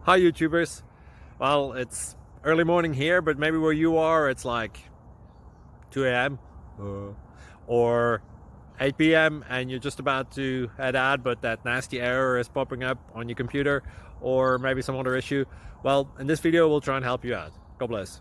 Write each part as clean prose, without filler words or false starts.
Hi YouTubers. Well, it's early morning here, but maybe where you are it's like 2 a.m. or 8 p.m. and you're just about to head out, but that nasty error is popping up on your computer, or maybe some other issue. Well, in this video we'll try and help you out. God bless.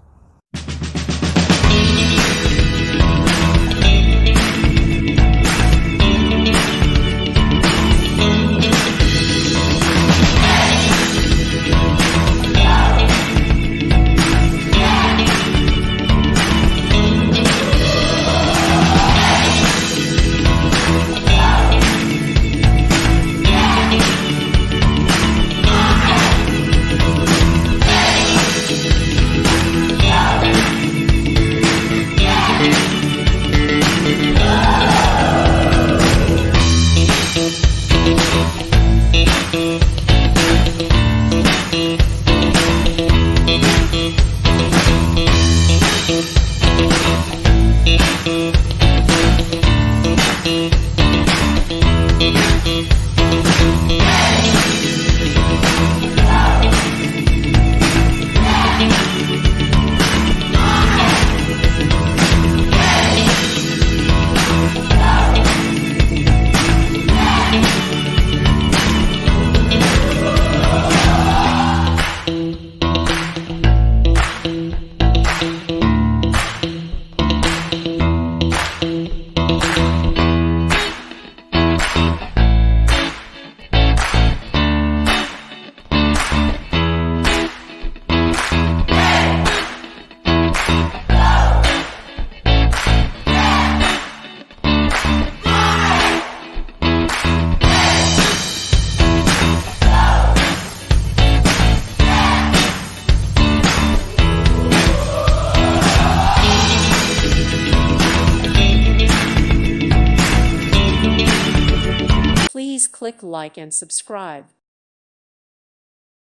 Please click like and subscribe.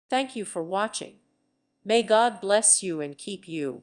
Thank you for watching. May God bless you and keep you.